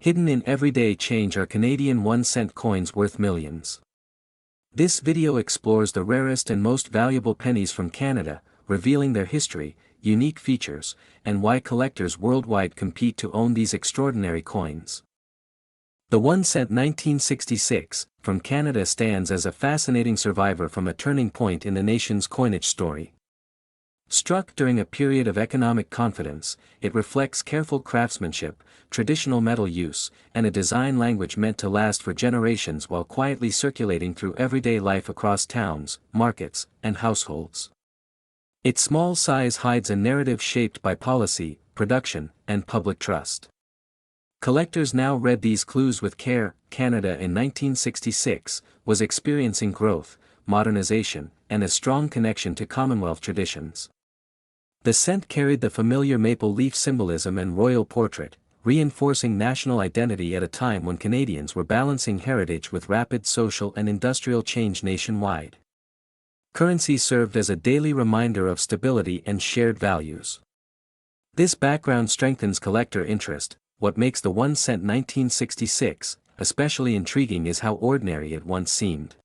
Hidden in everyday change are Canadian 1-cent coins worth millions. This video explores the rarest and most valuable pennies from Canada, revealing their history, unique features, and why collectors worldwide compete to own these extraordinary coins. The 1-cent 1966 from Canada stands as a fascinating survivor from a turning point in the nation's coinage story. Struck during a period of economic confidence, it reflects careful craftsmanship, traditional metal use, and a design language meant to last for generations while quietly circulating through everyday life across towns, markets, and households. Its small size hides a narrative shaped by policy, production, and public trust. Collectors now read these clues with care. Canada in 1966 was experiencing growth, modernization, and a strong connection to Commonwealth traditions. The cent carried the familiar maple leaf symbolism and royal portrait, reinforcing national identity at a time when Canadians were balancing heritage with rapid social and industrial change nationwide. Currency served as a daily reminder of stability and shared values. This background strengthens collector interest. What makes the 1-cent 1966 especially intriguing is how ordinary it once seemed.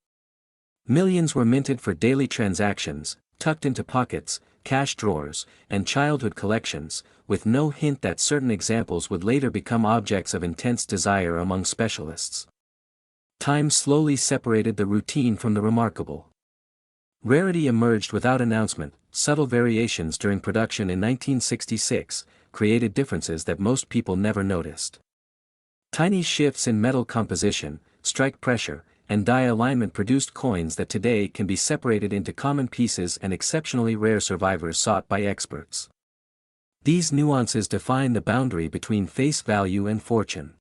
Millions were minted for daily transactions, tucked into pockets, cash drawers, and childhood collections, with no hint that certain examples would later become objects of intense desire among specialists. Time slowly separated the routine from the remarkable. Rarity emerged without announcement. Subtle variations during production in 1966 created differences that most people never noticed. Tiny shifts in metal composition, strike pressure, and die alignment produced coins that today can be separated into common pieces and exceptionally rare survivors sought by experts. These nuances define the boundary between face value and fortune.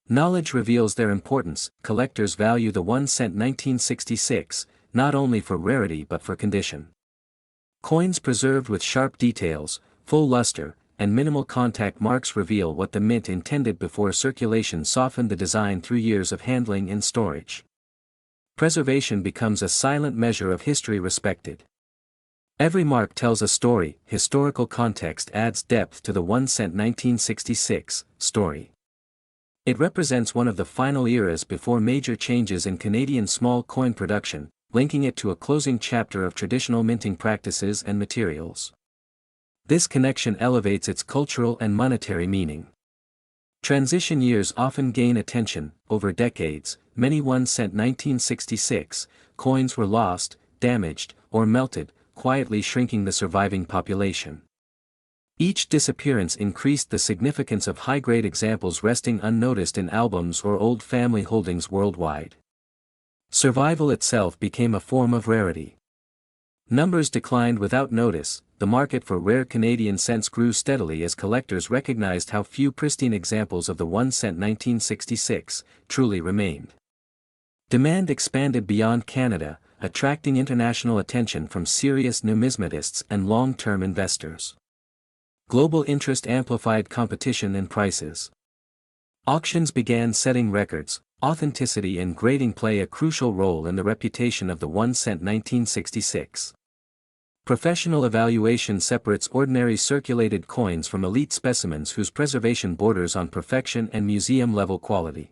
Knowledge reveals their importance. Collectors value the 1-cent 1966, not only for rarity but for condition. Coins preserved with sharp details, full luster, and minimal contact marks reveal what the mint intended before circulation softened the design through years of handling and storage. Preservation becomes a silent measure of history respected. Every mark tells a story. Historical context adds depth to the 1-cent 1966 story. It represents one of the final eras before major changes in Canadian small coin production, linking it to a closing chapter of traditional minting practices and materials. This connection elevates its cultural and monetary meaning. Transition years often gain attention. Over decades, many 1-cent 1966 coins were lost, damaged, or melted, quietly shrinking the surviving population. Each disappearance increased the significance of high-grade examples resting unnoticed in albums or old family holdings worldwide. Survival itself became a form of rarity. Numbers declined without notice. The market for rare Canadian cents grew steadily as collectors recognized how few pristine examples of the 1-cent 1966 truly remained. Demand expanded beyond Canada, attracting international attention from serious numismatists and long-term investors. Global interest amplified competition and prices. Auctions began setting records. Authenticity and grading play a crucial role in the reputation of the 1-cent 1966. Professional evaluation separates ordinary circulated coins from elite specimens whose preservation borders on perfection and museum-level quality.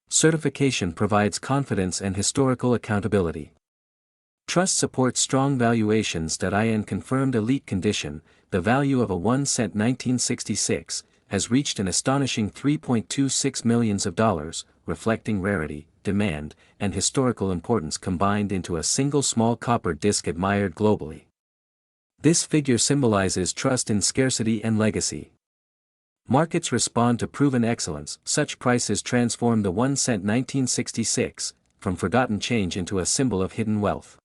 Certification provides confidence and historical accountability. Trust supports strong valuations. In confirmed elite condition, the value of a 1-cent 1966 has reached an astonishing $3.26 million, reflecting rarity, demand, and historical importance combined into a single small copper disc admired globally. This figure symbolizes trust in scarcity and legacy. Markets respond to proven excellence. Such prices transform the 1-cent 1966 from forgotten change into a symbol of hidden wealth.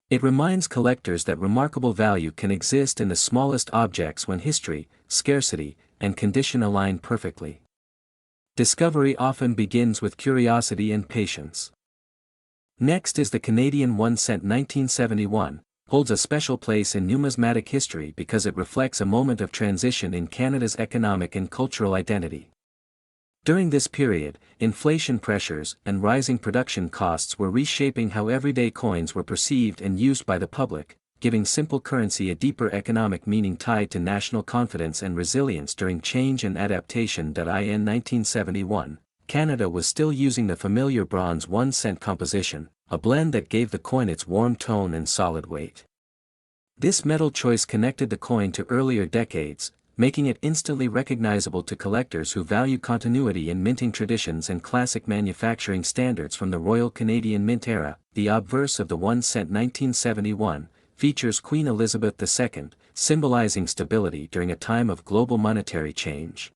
It reminds collectors that remarkable value can exist in the smallest objects when history, scarcity, and condition align perfectly. Discovery often begins with curiosity and patience. Next is the Canadian 1-cent 1971, holds a special place in numismatic history because it reflects a moment of transition in Canada's economic and cultural identity. During this period, inflation pressures and rising production costs were reshaping how everyday coins were perceived and used by the public, giving simple currency a deeper economic meaning tied to national confidence and resilience during change and adaptation. In 1971, Canada was still using the familiar bronze 1-cent composition, a blend that gave the coin its warm tone and solid weight. This metal choice connected the coin to earlier decades, making it instantly recognizable to collectors who value continuity in minting traditions and classic manufacturing standards from the Royal Canadian Mint era. The obverse of the 1-cent 1971 features Queen Elizabeth II, symbolizing stability during a time of global monetary change.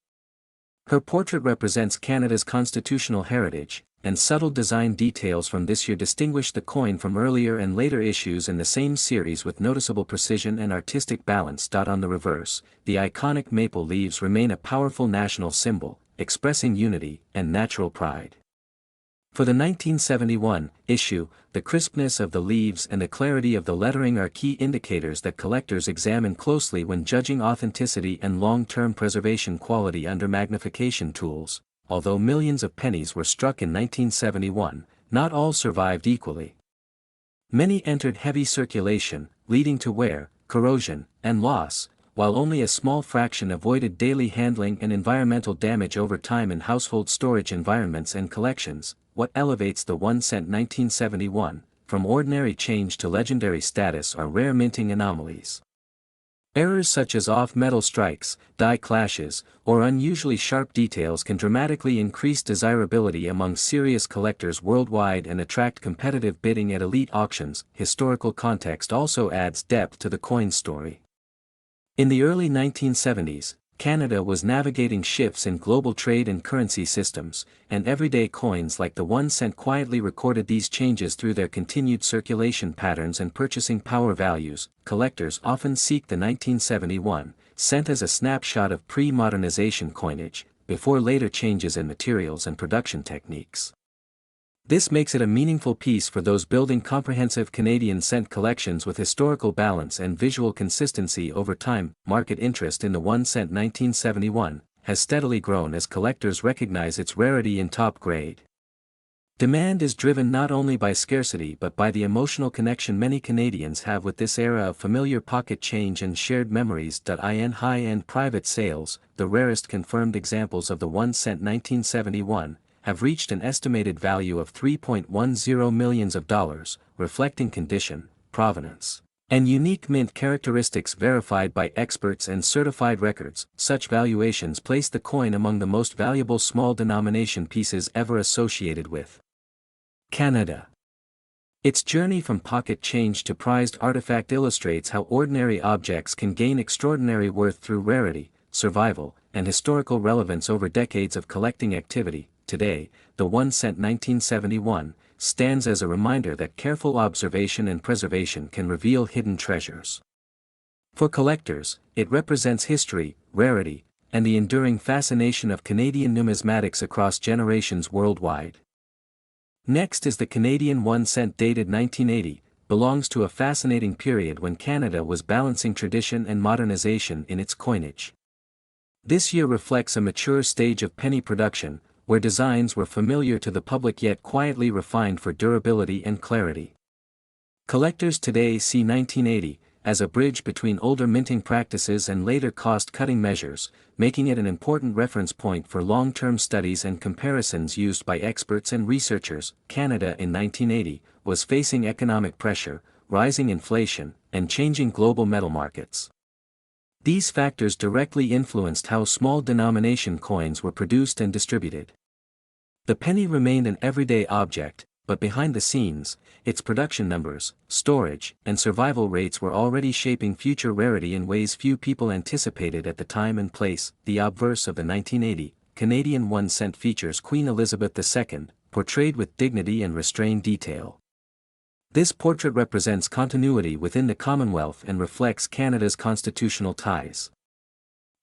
Her portrait represents Canada's constitutional heritage, and subtle design details from this year distinguish the coin from earlier and later issues in the same series with noticeable precision and artistic balance. On the reverse, the iconic maple leaves remain a powerful national symbol, expressing unity and natural pride. For the 1971 issue, the crispness of the leaves and the clarity of the lettering are key indicators that collectors examine closely when judging authenticity and long-term preservation quality under magnification tools. Although millions of pennies were struck in 1971, not all survived equally. Many entered heavy circulation, leading to wear, corrosion, and loss, while only a small fraction avoided daily handling and environmental damage over time in household storage environments and collections. What elevates the 1-cent 1971 from ordinary change to legendary status are rare minting anomalies. Errors such as off-metal strikes, die clashes, or unusually sharp details can dramatically increase desirability among serious collectors worldwide and attract competitive bidding at elite auctions. Historical context also adds depth to the coin's story. In the early 1970s, Canada was navigating shifts in global trade and currency systems, and everyday coins like the 1-cent quietly recorded these changes through their continued circulation patterns and purchasing power values. Collectors often seek the 1971 cent as a snapshot of pre-modernization coinage, before later changes in materials and production techniques. This makes it a meaningful piece for those building comprehensive Canadian cent collections with historical balance and visual consistency over time. Market interest in the 1-cent 1971 has steadily grown as collectors recognize its rarity in top grade. Demand is driven not only by scarcity but by the emotional connection many Canadians have with this era of familiar pocket change and shared memories. In high-end private sales, the rarest confirmed examples of the 1-cent 1971 have reached an estimated value of $3.10 million, reflecting condition, provenance, and unique mint characteristics verified by experts and certified records. Such valuations place the coin among the most valuable small denomination pieces ever associated with Canada. Its journey from pocket change to prized artifact illustrates how ordinary objects can gain extraordinary worth through rarity, survival, and historical relevance over decades of collecting activity. Today, the 1-cent 1971 stands as a reminder that careful observation and preservation can reveal hidden treasures. For collectors, it represents history, rarity, and the enduring fascination of Canadian numismatics across generations worldwide. Next is the Canadian 1-cent dated 1980, belongs to a fascinating period when Canada was balancing tradition and modernization in its coinage. This year reflects a mature stage of penny production, where designs were familiar to the public yet quietly refined for durability and clarity. Collectors today see 1980 as a bridge between older minting practices and later cost-cutting measures, making it an important reference point for long-term studies and comparisons used by experts and researchers. Canada in 1980 was facing economic pressure, rising inflation, and changing global metal markets. These factors directly influenced how small denomination coins were produced and distributed. The penny remained an everyday object, but behind the scenes, its production numbers, storage, and survival rates were already shaping future rarity in ways few people anticipated at the time and place. The obverse of the 1980 Canadian 1-cent features Queen Elizabeth II, portrayed with dignity and restrained detail. This portrait represents continuity within the Commonwealth and reflects Canada's constitutional ties.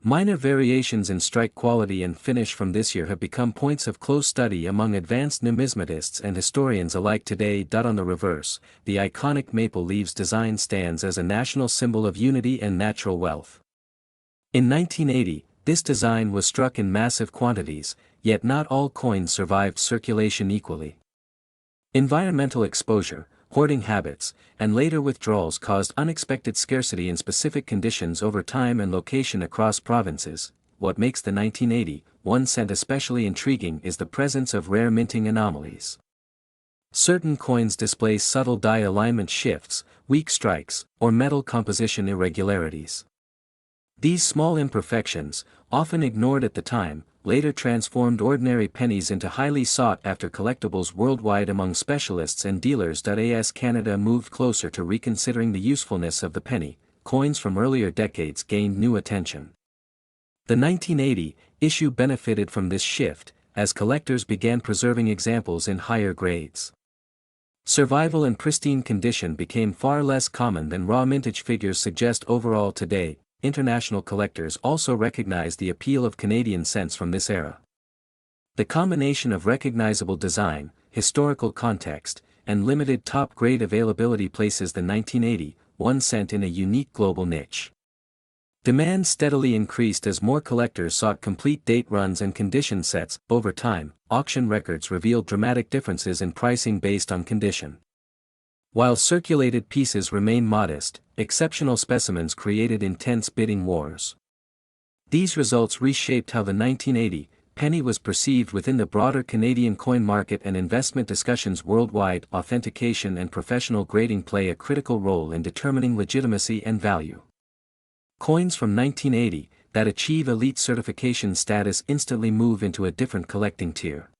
Minor variations in strike quality and finish from this year have become points of close study among advanced numismatists and historians alike today. On the reverse, the iconic maple leaves design stands as a national symbol of unity and natural wealth. In 1980, this design was struck in massive quantities, yet not all coins survived circulation equally. Environmental exposure, hoarding habits, and later withdrawals caused unexpected scarcity in specific conditions over time and location across provinces. What makes the 1980 1 cent especially intriguing is the presence of rare minting anomalies. Certain coins display subtle die alignment shifts, weak strikes, or metal composition irregularities. These small imperfections, often ignored at the time, later transformed ordinary pennies into highly sought-after collectibles worldwide among specialists and dealers. As Canada moved closer to reconsidering the usefulness of the penny, coins from earlier decades gained new attention. The 1980 issue benefited from this shift, as collectors began preserving examples in higher grades. Survival in pristine condition became far less common than raw mintage figures suggest. Overall today, international collectors also recognize the appeal of Canadian cents from this era. The combination of recognizable design, historical context, and limited top-grade availability places the 1980 1 cent in a unique global niche. Demand steadily increased as more collectors sought complete date runs and condition sets. Over time, auction records revealed dramatic differences in pricing based on condition. While circulated pieces remain modest, exceptional specimens created intense bidding wars. These results reshaped how the 1980 penny was perceived within the broader Canadian coin market and investment discussions worldwide. Authentication and professional grading play a critical role in determining legitimacy and value. Coins from 1980 that achieve elite certification status instantly move into a different collecting tier.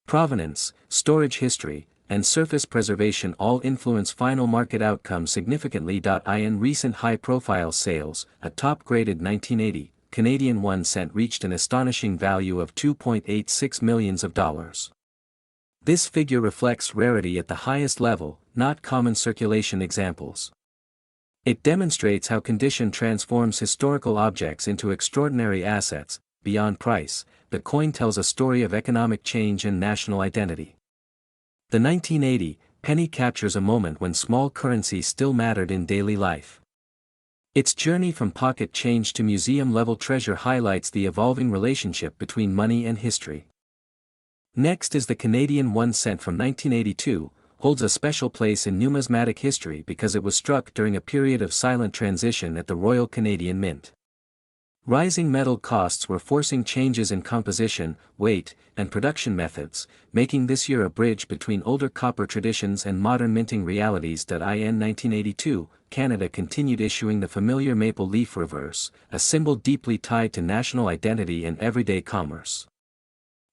Provenance, storage history, and surface preservation all influence final market outcomes significantly. In recent high-profile sales, a top-graded 1980 Canadian 1 cent reached an astonishing value of $2.86 million. This figure reflects rarity at the highest level, not common circulation examples. It demonstrates how condition transforms historical objects into extraordinary assets. Beyond price, the coin tells a story of economic change and national identity. The 1980 penny captures a moment when small currency still mattered in daily life. Its journey from pocket change to museum-level treasure highlights the evolving relationship between money and history. Next is the Canadian 1 cent from 1982, holds a special place in numismatic history because it was struck during a period of silent transition at the Royal Canadian Mint. Rising metal costs were forcing changes in composition, weight, and production methods, making this year a bridge between older copper traditions and modern minting realities. In 1982, Canada continued issuing the familiar maple leaf reverse, a symbol deeply tied to national identity and everyday commerce.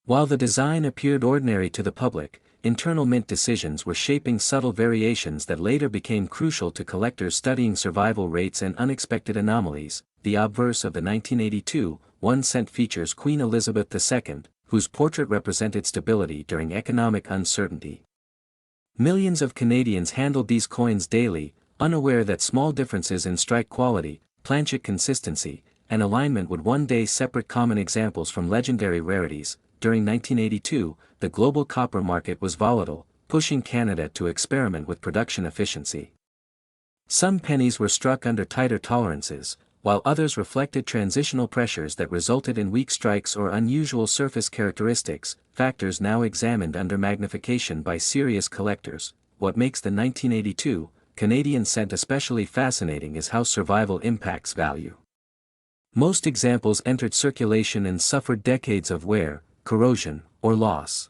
While the design appeared ordinary to the public, internal mint decisions were shaping subtle variations that later became crucial to collectors studying survival rates and unexpected anomalies. The obverse of the 1982 1 cent features Queen Elizabeth II, whose portrait represented stability during economic uncertainty. Millions of Canadians handled these coins daily, unaware that small differences in strike quality, planchet consistency, and alignment would one day separate common examples from legendary rarities. During 1982, the global copper market was volatile, pushing Canada to experiment with production efficiency. Some pennies were struck under tighter tolerances, while others reflected transitional pressures that resulted in weak strikes or unusual surface characteristics, factors now examined under magnification by serious collectors. What makes the 1982 Canadian cent especially fascinating is how survival impacts value. Most examples entered circulation and suffered decades of wear, corrosion, or loss.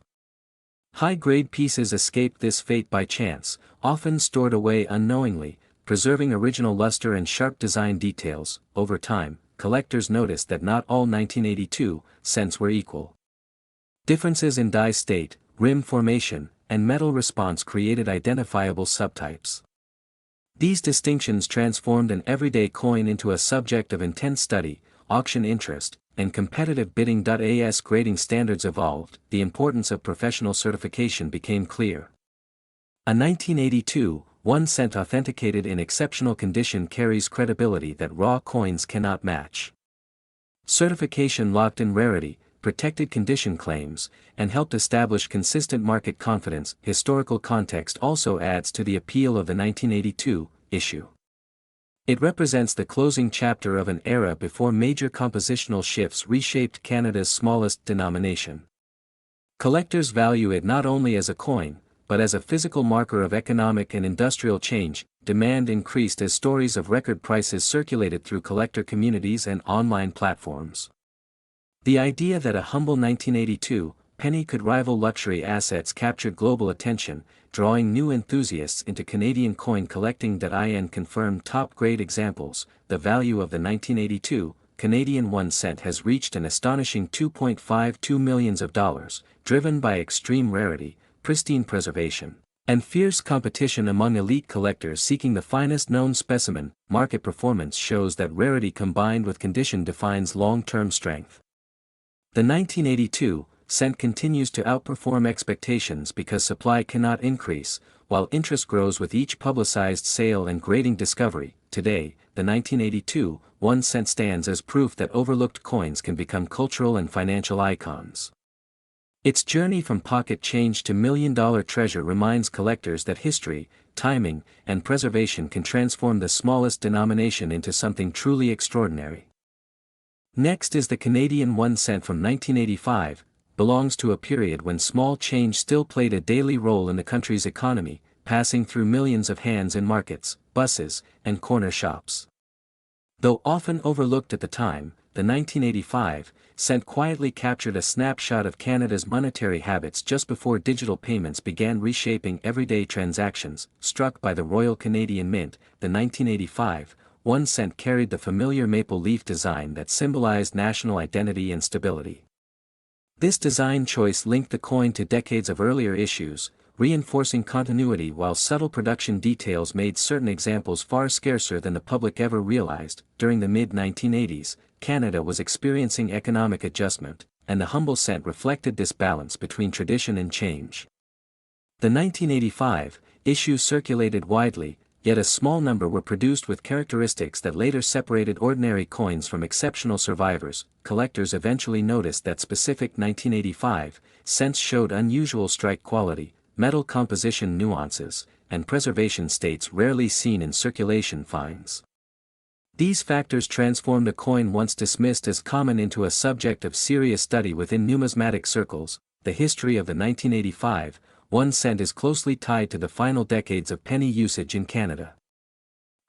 High-grade pieces escaped this fate by chance, often stored away unknowingly, preserving original luster and sharp design details. Over time, collectors noticed that not all 1982 cents were equal. Differences in die state, rim formation, and metal response created identifiable subtypes. These distinctions transformed an everyday coin into a subject of intense study, auction interest, and competitive bidding. As grading standards evolved, the importance of professional certification became clear. A 1982 1 cent authenticated in exceptional condition carries credibility that raw coins cannot match. Certification locked in rarity, protected condition claims, and helped establish consistent market confidence. Historical context also adds to the appeal of the 1982 issue. It represents the closing chapter of an era before major compositional shifts reshaped Canada's smallest denomination. Collectors value it not only as a coin, but as a physical marker of economic and industrial change, demand increased as stories of record prices circulated through collector communities and online platforms. The idea that a humble 1982 penny could rival luxury assets captured global attention, drawing new enthusiasts into Canadian coin collecting. In confirmed top-grade examples, the value of the 1982 Canadian 1 cent has reached an astonishing $2.52 million, driven by extreme rarity, pristine preservation, and fierce competition among elite collectors seeking the finest known specimen. Market performance shows that rarity combined with condition defines long-term strength. The 1982 cent continues to outperform expectations because supply cannot increase, while interest grows with each publicized sale and grading discovery. Today, the 1982 1 cent stands as proof that overlooked coins can become cultural and financial icons. Its journey from pocket change to million-dollar treasure reminds collectors that history, timing, and preservation can transform the smallest denomination into something truly extraordinary. Next is the Canadian 1 cent from 1985, belongs to a period when small change still played a daily role in the country's economy, passing through millions of hands in markets, buses, and corner shops. Though often overlooked at the time, the 1985 cent quietly captured a snapshot of Canada's monetary habits just before digital payments began reshaping everyday transactions. Struck by the Royal Canadian Mint, the 1985 1 cent carried the familiar maple leaf design that symbolized national identity and stability. This design choice linked the coin to decades of earlier issues, reinforcing continuity, while subtle production details made certain examples far scarcer than the public ever realized. During the mid-1980s, Canada was experiencing economic adjustment, and the humble cent reflected this balance between tradition and change. The 1985 issue circulated widely, yet a small number were produced with characteristics that later separated ordinary coins from exceptional survivors. Collectors eventually noticed that specific 1985 cents showed unusual strike quality, metal composition nuances, and preservation states rarely seen in circulation finds. These factors transformed a coin once dismissed as common into a subject of serious study within numismatic circles. The history of the 1985 1 cent is closely tied to the final decades of penny usage in Canada.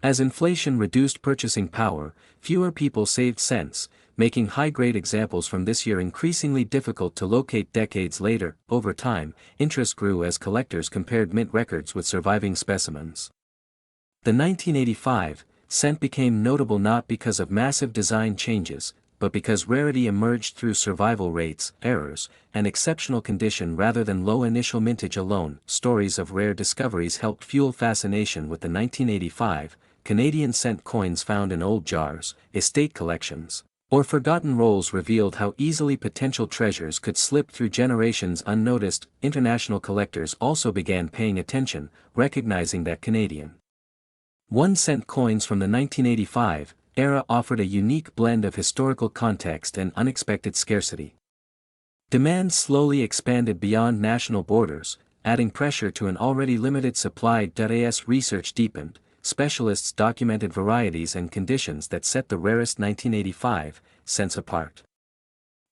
As inflation reduced purchasing power, fewer people saved cents, making high-grade examples from this year increasingly difficult to locate decades later. Over time, interest grew as collectors compared mint records with surviving specimens. The 1985 cent became notable not because of massive design changes, but because rarity emerged through survival rates, errors, and exceptional condition rather than low initial mintage alone. Stories of rare discoveries helped fuel fascination with the 1985 Canadian cent coins found in old jars, estate collections, or forgotten rolls revealed how easily potential treasures could slip through generations unnoticed. International collectors also began paying attention, recognizing that Canadian 1 cent coins from the 1985 era offered a unique blend of historical context and unexpected scarcity. Demand slowly expanded beyond national borders, adding pressure to an already limited supply. As research deepened, specialists documented varieties and conditions that set the rarest 1985 cents apart.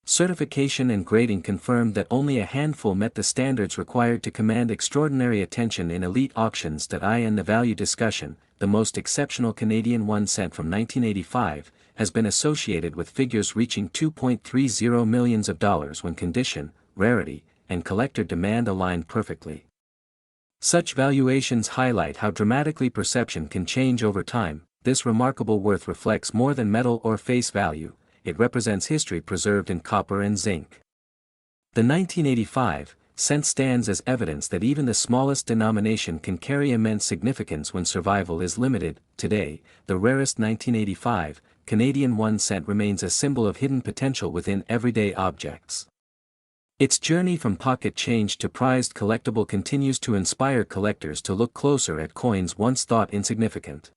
Certification and grading confirmed that only a handful met the standards required to command extraordinary attention in elite auctions. In the value discussion, the most exceptional Canadian 1 cent from 1985 has been associated with figures reaching $2.30 million when condition, rarity, and collector demand align perfectly. Such valuations highlight how dramatically perception can change over time. This remarkable worth reflects more than metal or face value. It represents history preserved in copper and zinc. The 1985 cent stands as evidence that even the smallest denomination can carry immense significance when survival is limited. Today, the rarest 1985 Canadian 1 cent remains a symbol of hidden potential within everyday objects. Its journey from pocket change to prized collectible continues to inspire collectors to look closer at coins once thought insignificant.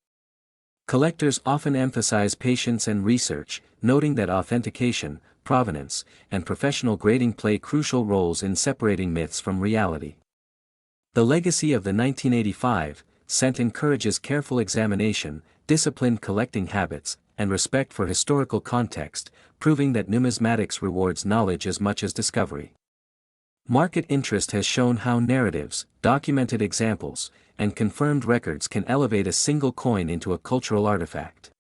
Collectors often emphasize patience and research, noting that authentication, provenance, and professional grading play crucial roles in separating myths from reality. The legacy of the 1985 cent encourages careful examination, disciplined collecting habits, and respect for historical context, proving that numismatics rewards knowledge as much as discovery. Market interest has shown how narratives, documented examples, and confirmed records can elevate a single coin into a cultural artifact.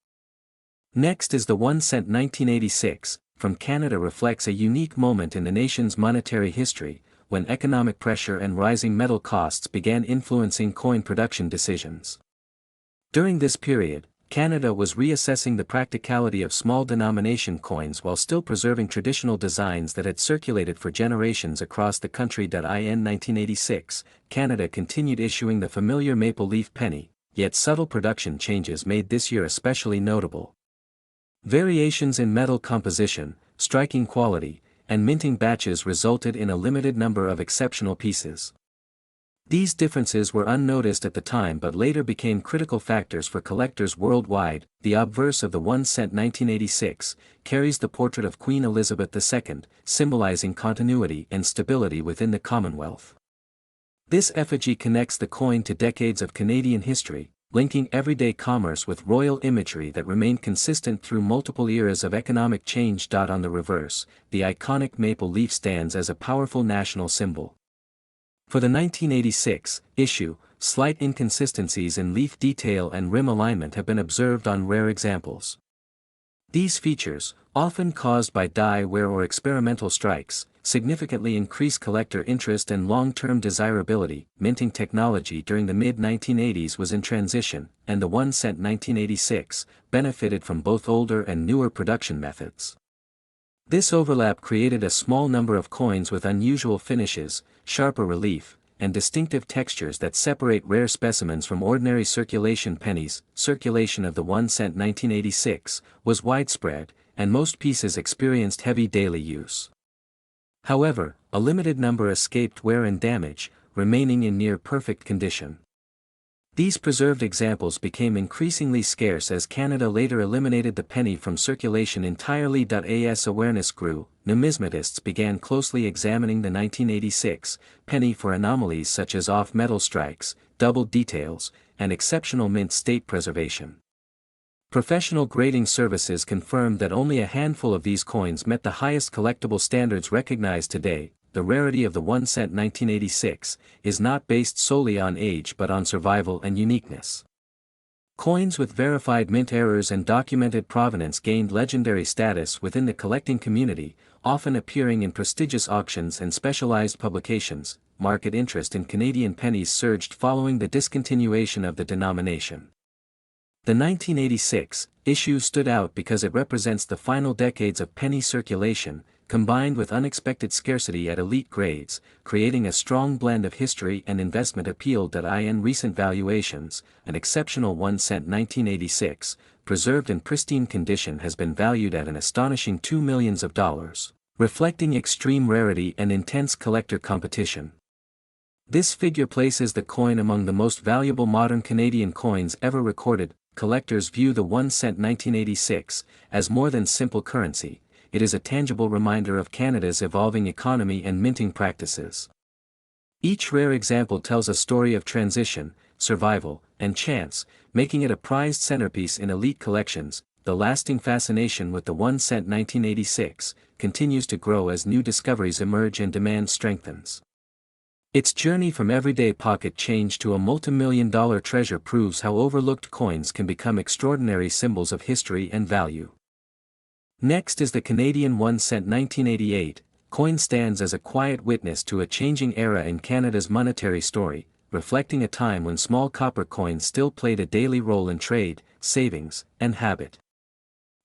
Next is the 1 cent 1986, from Canada reflects a unique moment in the nation's monetary history, when economic pressure and rising metal costs began influencing coin production decisions. During this period, Canada was reassessing the practicality of small denomination coins while still preserving traditional designs that had circulated for generations across the country. In 1986, Canada continued issuing the familiar maple leaf penny, yet subtle production changes made this year especially notable. Variations in metal composition, striking quality, and minting batches resulted in a limited number of exceptional pieces. These differences were unnoticed at the time but later became critical factors for collectors worldwide. The obverse of the 1 cent 1986 carries the portrait of Queen Elizabeth II, symbolizing continuity and stability within the Commonwealth. This effigy connects the coin to decades of Canadian history, linking everyday commerce with royal imagery that remained consistent through multiple eras of economic change. On the reverse, the iconic maple leaf stands as a powerful national symbol. For the 1986 issue, slight inconsistencies in leaf detail and rim alignment have been observed on rare examples. These features, often caused by die wear or experimental strikes, significantly increase collector interest and long-term desirability. Minting technology during the mid-1980s was in transition, and the 1 cent 1986 benefited from both older and newer production methods. This overlap created a small number of coins with unusual finishes, sharper relief, and distinctive textures that separate rare specimens from ordinary circulation pennies. Circulation of the 1 cent 1986 was widespread, and most pieces experienced heavy daily use. However, a limited number escaped wear and damage, remaining in near-perfect condition. These preserved examples became increasingly scarce as Canada later eliminated the penny from circulation entirely. As awareness grew, numismatists began closely examining the 1986 penny for anomalies such as off-metal strikes, doubled details, and exceptional mint state preservation. Professional grading services confirmed that only a handful of these coins met the highest collectible standards recognized today. The rarity of the 1 cent 1986 is not based solely on age but on survival and uniqueness. Coins with verified mint errors and documented provenance gained legendary status within the collecting community, often appearing in prestigious auctions and specialized publications. Market interest in Canadian pennies surged following the discontinuation of the denomination. The 1986 issue stood out because it represents the final decades of penny circulation, combined with unexpected scarcity at elite grades, creating a strong blend of history and investment appeal. In recent valuations, an exceptional 1 cent 1986, preserved in pristine condition has been valued at an astonishing $2 million, reflecting extreme rarity and intense collector competition. This figure places the coin among the most valuable modern Canadian coins ever recorded. Collectors view the 1 cent 1986 as more than simple currency. It is a tangible reminder of Canada's evolving economy and minting practices. Each rare example tells a story of transition, survival, and chance, making it a prized centerpiece in elite collections. The lasting fascination with the 1 cent 1986 continues to grow as new discoveries emerge and demand strengthens. Its journey from everyday pocket change to a multi-million-dollar treasure proves how overlooked coins can become extraordinary symbols of history and value. Next is the Canadian 1 cent 1988, coin stands as a quiet witness to a changing era in Canada's monetary story, reflecting a time when small copper coins still played a daily role in trade, savings, and habit.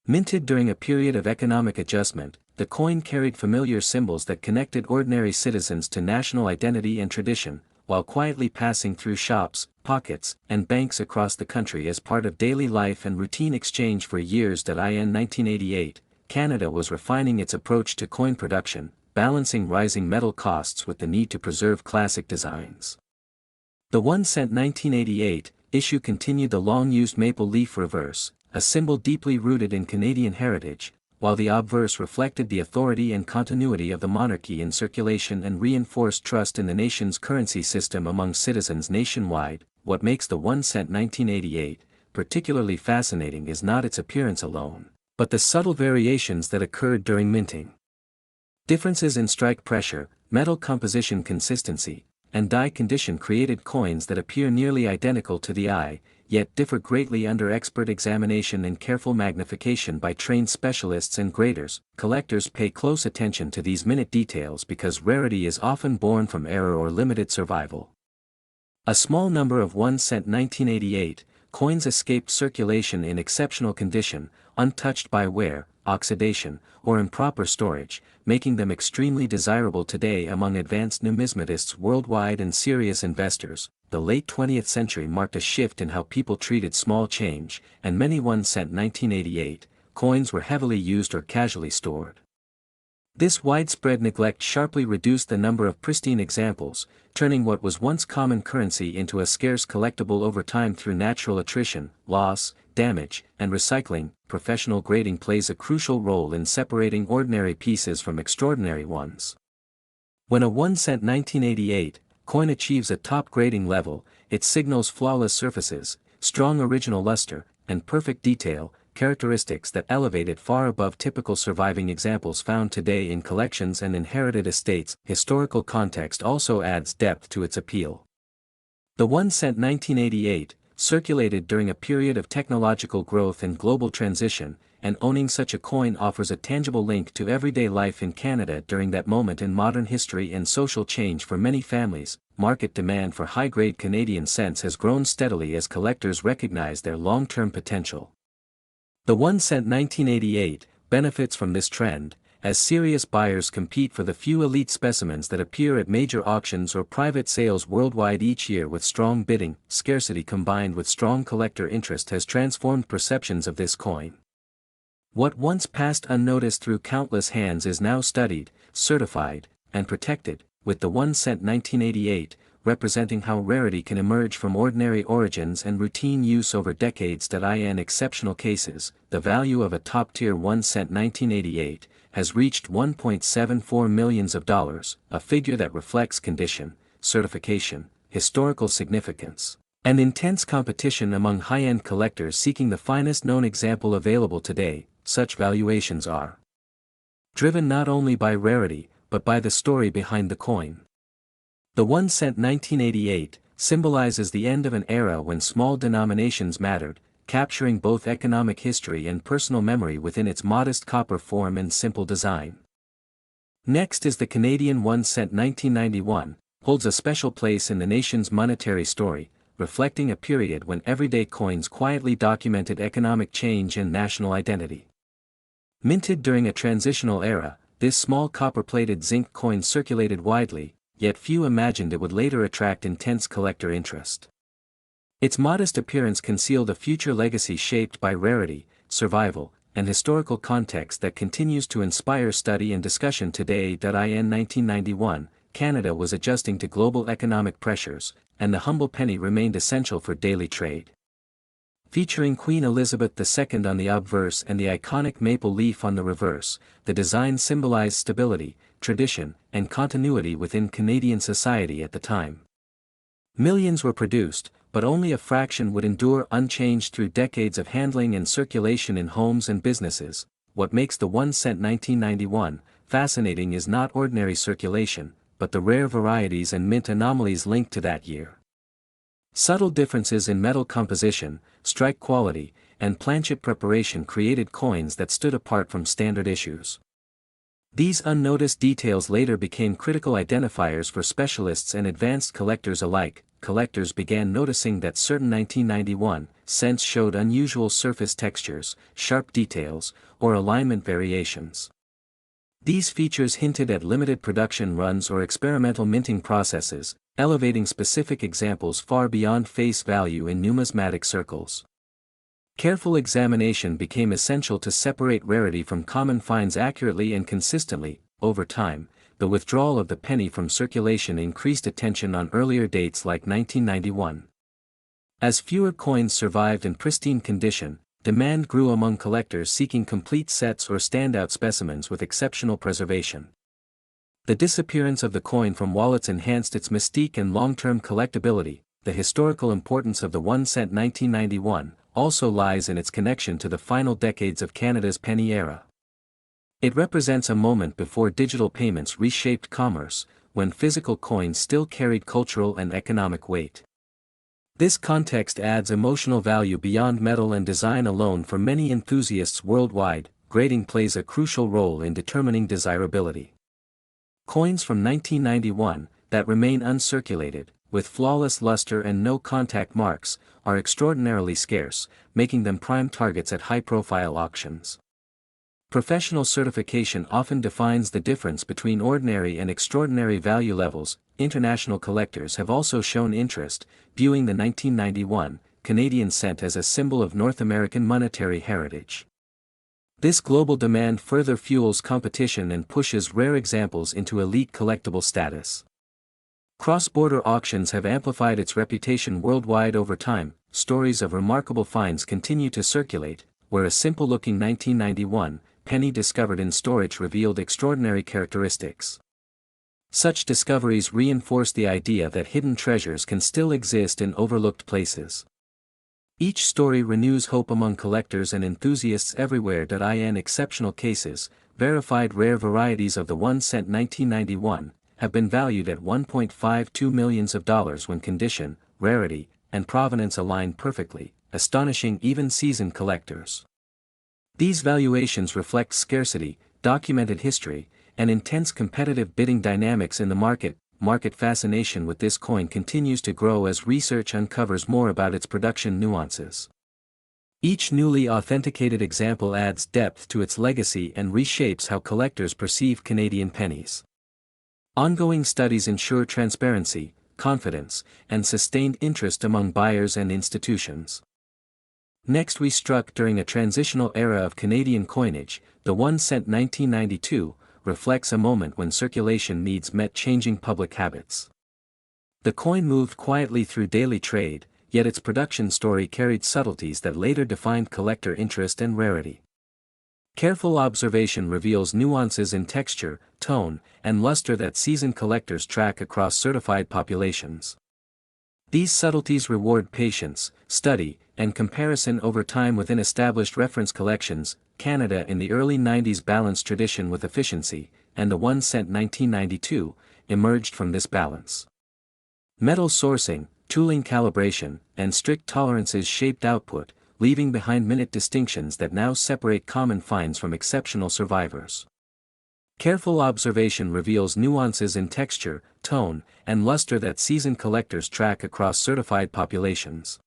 Minted during a period of economic adjustment, the coin carried familiar symbols that connected ordinary citizens to national identity and tradition, while quietly passing through shops, pockets, and banks across the country as part of daily life and routine exchange for years. In 1988, Canada was refining its approach to coin production, balancing rising metal costs with the need to preserve classic designs. The 1 cent 1988 issue continued the long-used maple leaf reverse, a symbol deeply rooted in Canadian heritage, while the obverse reflected the authority and continuity of the monarchy in circulation and reinforced trust in the nation's currency system among citizens nationwide. What makes the 1 cent 1988 particularly fascinating is not its appearance alone, but the subtle variations that occurred during minting. Differences in strike pressure, metal composition consistency, and die condition created coins that appear nearly identical to the eye, yet differ greatly under expert examination and careful magnification by trained specialists and graders. Collectors pay close attention to these minute details because rarity is often born from error or limited survival. A small number of 1-cent 1988 coins escaped circulation in exceptional condition, untouched by wear, oxidation, or improper storage, making them extremely desirable today among advanced numismatists worldwide and serious investors. The late 20th century marked a shift in how people treated small change, and many 1-cent 1988 coins were heavily used or casually stored. This widespread neglect sharply reduced the number of pristine examples, turning what was once common currency into a scarce collectible over time through natural attrition, loss, damage, and recycling. Professional grading plays a crucial role in separating ordinary pieces from extraordinary ones. When a 1-cent 1988 coin achieves a top grading level, it signals flawless surfaces, strong original luster, and perfect detail, characteristics that elevate it far above typical surviving examples found today in collections and inherited estates. Historical context also adds depth to its appeal. The 1-cent 1988 circulated during a period of technological growth and global transition, and owning such a coin offers a tangible link to everyday life in Canada during that moment in modern history and social change for many families. Market demand for high-grade Canadian cents has grown steadily as collectors recognize their long-term potential. The 1-cent 1988 benefits from this trend, as serious buyers compete for the few elite specimens that appear at major auctions or private sales worldwide each year. With strong bidding, scarcity combined with strong collector interest has transformed perceptions of this coin. What once passed unnoticed through countless hands is now studied, certified, and protected, with the 1-cent 1988 representing how rarity can emerge from ordinary origins and routine use over decades. In exceptional cases, the value of a top-tier 1-cent 1988 has reached $1.74 million, a figure that reflects condition, certification, historical significance, and intense competition among high-end collectors seeking the finest known example available today. Such valuations are driven not only by rarity, but by the story behind the coin. The 1-cent 1988 symbolizes the end of an era when small denominations mattered, capturing both economic history and personal memory within its modest copper form and simple design. Next is the Canadian 1-cent 1991, holds a special place in the nation's monetary story, reflecting a period when everyday coins quietly documented economic change and national identity. Minted during a transitional era, this small copper-plated zinc coin circulated widely, yet few imagined it would later attract intense collector interest. Its modest appearance concealed a future legacy shaped by rarity, survival, and historical context that continues to inspire study and discussion today. In 1991, Canada was adjusting to global economic pressures, and the humble penny remained essential for daily trade. Featuring Queen Elizabeth II on the obverse and the iconic maple leaf on the reverse, the design symbolized stability, tradition, and continuity within Canadian society at the time. Millions were produced, but only a fraction would endure unchanged through decades of handling and circulation in homes and businesses. What makes the 1-cent 1991 fascinating is not ordinary circulation, but the rare varieties and mint anomalies linked to that year. Subtle differences in metal composition, strike quality, and planchet preparation created coins that stood apart from standard issues. These unnoticed details later became critical identifiers for specialists and advanced collectors alike. Collectors began noticing that certain 1991 cents showed unusual surface textures, sharp details, or alignment variations. These features hinted at limited production runs or experimental minting processes, elevating specific examples far beyond face value in numismatic circles. Careful examination became essential to separate rarity from common finds accurately and consistently. Over time, the withdrawal of the penny from circulation increased attention on earlier dates like 1991. As fewer coins survived in pristine condition, demand grew among collectors seeking complete sets or standout specimens with exceptional preservation. The disappearance of the coin from wallets enhanced its mystique and long-term collectability. The historical importance of the 1-cent 1991 also lies in its connection to the final decades of Canada's penny era. It represents a moment before digital payments reshaped commerce, when physical coins still carried cultural and economic weight. This context adds emotional value beyond metal and design alone for many enthusiasts worldwide. Grading plays a crucial role in determining desirability. Coins from 1991, that remain uncirculated, with flawless luster and no contact marks, are extraordinarily scarce, making them prime targets at high-profile auctions. Professional certification often defines the difference between ordinary and extraordinary value levels. International collectors have also shown interest, viewing the 1991 Canadian cent as a symbol of North American monetary heritage. This global demand further fuels competition and pushes rare examples into elite collectible status. Cross-border auctions have amplified its reputation worldwide over time. Stories of remarkable finds continue to circulate, where a simple-looking 1991 penny discovered in storage revealed extraordinary characteristics. Such discoveries reinforce the idea that hidden treasures can still exist in overlooked places. Each story renews hope among collectors and enthusiasts everywhere. In exceptional cases, verified rare varieties of the 1-cent 1991 have been valued at $1.52 million when condition, rarity, and provenance align perfectly, astonishing even seasoned collectors. These valuations reflect scarcity, documented history, and intense competitive bidding dynamics in the market. Market fascination with this coin continues to grow as research uncovers more about its production nuances. Each newly authenticated example adds depth to its legacy and reshapes how collectors perceive Canadian pennies. Ongoing studies ensure transparency, confidence, and sustained interest among buyers and institutions. Next, we struck during a transitional era of Canadian coinage. The 1-cent 1992 reflects a moment when circulation needs met changing public habits. The coin moved quietly through daily trade, yet its production story carried subtleties that later defined collector interest and rarity. Careful observation reveals nuances in texture, tone, and luster that seasoned collectors track across certified populations. These subtleties reward patience, study, and comparison over time within established reference collections. Canada in the early 90s balanced tradition with efficiency, and the 1-cent 1992 emerged from this balance. Metal sourcing, tooling calibration, and strict tolerances shaped output, leaving behind minute distinctions that now separate common finds from exceptional survivors. Careful observation reveals nuances in texture, tone, and luster that seasoned collectors track across certified populations.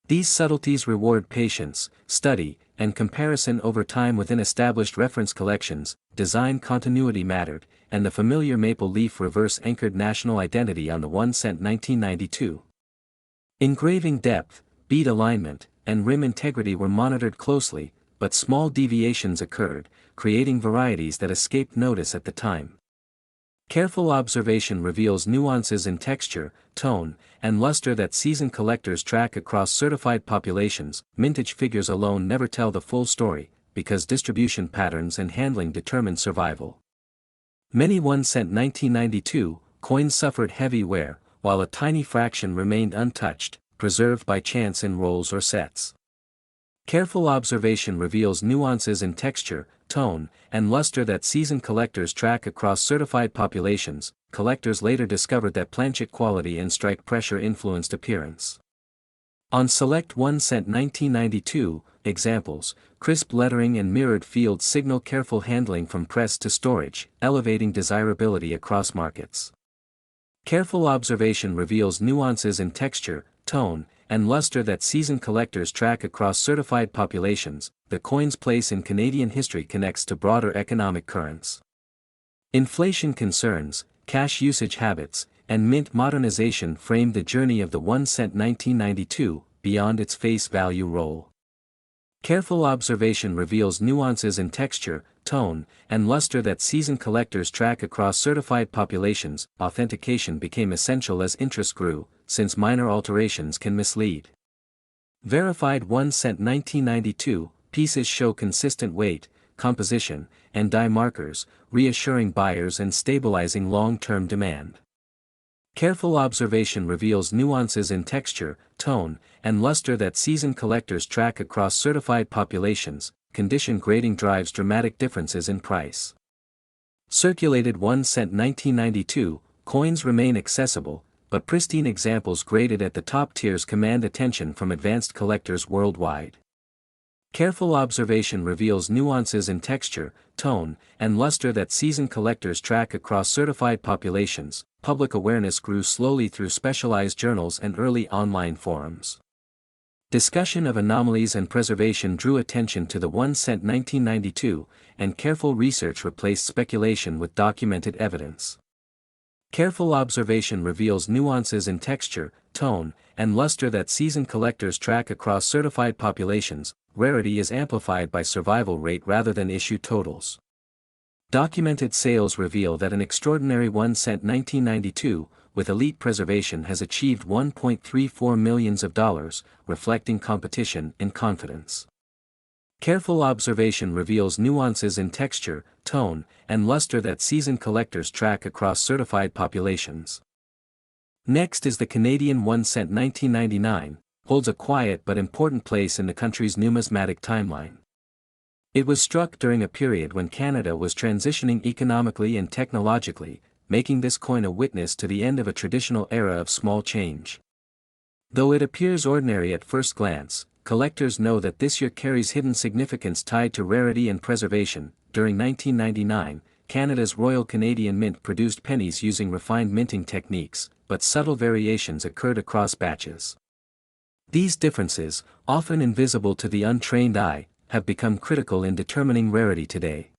These subtleties reward patience, study, and comparison over time within established reference collections. Design continuity mattered, and the familiar maple leaf reverse anchored national identity on the 1-cent 1992. Engraving depth, bead alignment, and rim integrity were monitored closely, but small deviations occurred, creating varieties that escaped notice at the time. Careful observation reveals nuances in texture, tone, and luster that seasoned collectors track across certified populations. Mintage figures alone never tell the full story, because distribution patterns and handling determine survival. Many 1-cent 1992 coins suffered heavy wear, while a tiny fraction remained untouched, preserved by chance in rolls or sets. Careful observation reveals nuances in texture, tone, and luster that seasoned collectors track across certified populations. Collectors later discovered that planchet quality and strike pressure influenced appearance. On select 1-cent 1992 examples, crisp lettering and mirrored fields signal careful handling from press to storage, elevating desirability across markets. Careful observation reveals nuances in texture, tone, and luster that seasoned collectors track across certified populations. The coin's place in Canadian history connects to broader economic currents. Inflation concerns, cash usage habits, and mint modernization framed the journey of the 1-cent 1992, beyond its face value role. Careful observation reveals nuances in texture, tone, and luster that seasoned collectors track across certified populations. Authentication became essential as interest grew, since minor alterations can mislead. Verified 1-cent 1992 pieces show consistent weight, composition, and die markers, reassuring buyers and stabilizing long-term demand. Careful observation reveals nuances in texture, tone, and luster that seasoned collectors track across certified populations. Condition grading drives dramatic differences in price. Circulated 1-cent 1992 coins remain accessible, but pristine examples graded at the top tiers command attention from advanced collectors worldwide. Careful observation reveals nuances in texture, tone, and luster that seasoned collectors track across certified populations. Public awareness grew slowly through specialized journals and early online forums. Discussion of anomalies and preservation drew attention to the 1 cent 1992, and careful research replaced speculation with documented evidence. Careful observation reveals nuances in texture, tone, and luster that seasoned collectors track across certified populations. Rarity is amplified by survival rate rather than issue totals. Documented sales reveal that an extraordinary 1 cent 1992, with elite preservation has achieved $1.34 million, reflecting competition and confidence. Careful observation reveals nuances in texture, tone, and luster that seasoned collectors track across certified populations. Next is the Canadian 1 cent 1999, holds a quiet but important place in the country's numismatic timeline. It was struck during a period when Canada was transitioning economically and technologically, making this coin a witness to the end of a traditional era of small change. Though it appears ordinary at first glance, collectors know that this year carries hidden significance tied to rarity and preservation. During 1999, Canada's Royal Canadian Mint produced pennies using refined minting techniques, but subtle variations occurred across batches. These differences, often invisible to the untrained eye, have become critical in determining rarity today.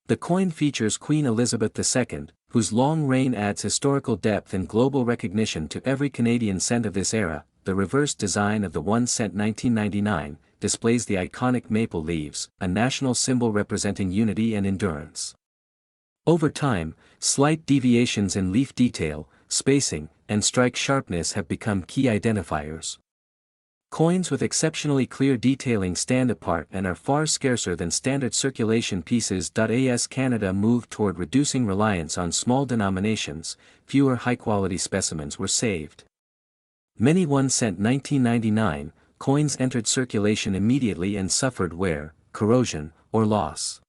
The coin features Queen Elizabeth II, whose long reign adds historical depth and global recognition to every Canadian cent of this era. The reverse design of the 1 cent 1999 displays the iconic maple leaves, a national symbol representing unity and endurance. Over time, slight deviations in leaf detail, spacing, and strike sharpness have become key identifiers. Coins with exceptionally clear detailing stand apart and are far scarcer than standard circulation pieces. As Canada moved toward reducing reliance on small denominations, fewer high-quality specimens were saved. Many 1 cent 1999 coins entered circulation immediately and suffered wear, corrosion, or loss.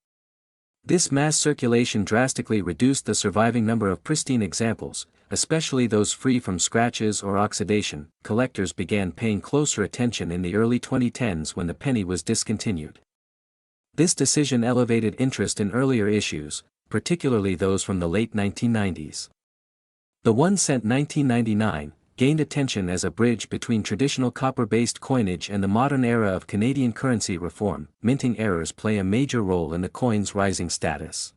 This mass circulation drastically reduced the surviving number of pristine examples, especially those free from scratches or oxidation. Collectors began paying closer attention in the early 2010s when the penny was discontinued. This decision elevated interest in earlier issues, particularly those from the late 1990s. The 1 cent 1999 gained attention as a bridge between traditional copper-based coinage and the modern era of Canadian currency reform. Minting errors play a major role in the coin's rising status.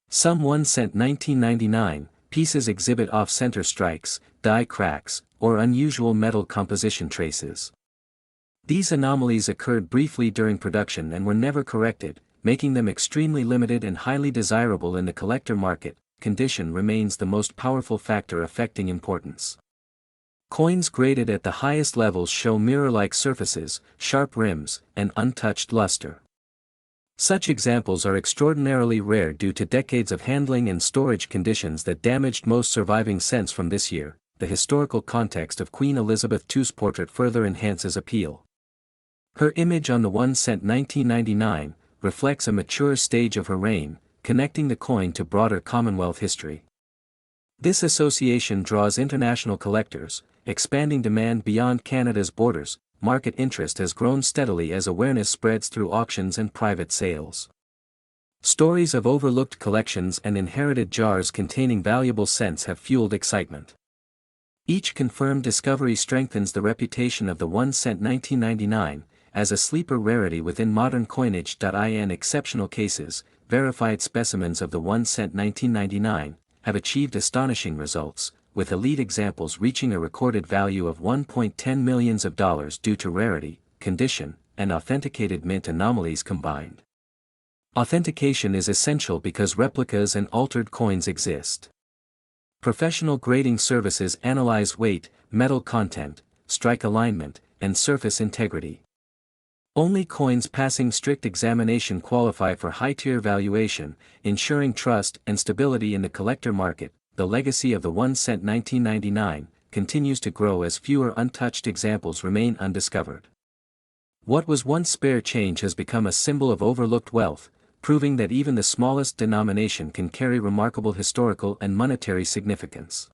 Some 1 cent 1999 pieces exhibit off-center strikes, die cracks, or unusual metal composition traces. These anomalies occurred briefly during production and were never corrected, making them extremely limited and highly desirable in the collector market. Condition remains the most powerful factor affecting importance. Coins graded at the highest levels show mirror-like surfaces, sharp rims, and untouched luster. Such examples are extraordinarily rare due to decades of handling and storage conditions that damaged most surviving cents from this year. The historical context of Queen Elizabeth II's portrait further enhances appeal. Her image on the 1 cent 1999 reflects a mature stage of her reign, connecting the coin to broader Commonwealth history. This association draws international collectors, expanding demand beyond Canada's borders. Market interest has grown steadily as awareness spreads through auctions and private sales. Stories of overlooked collections and inherited jars containing valuable cents have fueled excitement. Each confirmed discovery strengthens the reputation of the 1 cent 1999 as a sleeper rarity within modern coinage. In exceptional cases, verified specimens of the 1 cent 1999 have achieved astonishing results, with elite examples reaching a recorded value of $1.10 million due to rarity, condition, and authenticated mint anomalies combined. Authentication is essential because replicas and altered coins exist. Professional grading services analyze weight, metal content, strike alignment, and surface integrity. Only coins passing strict examination qualify for high-tier valuation, ensuring trust and stability in the collector market. The legacy of the 1 cent 1999 continues to grow as fewer untouched examples remain undiscovered. What was once spare change has become a symbol of overlooked wealth, proving that even the smallest denomination can carry remarkable historical and monetary significance.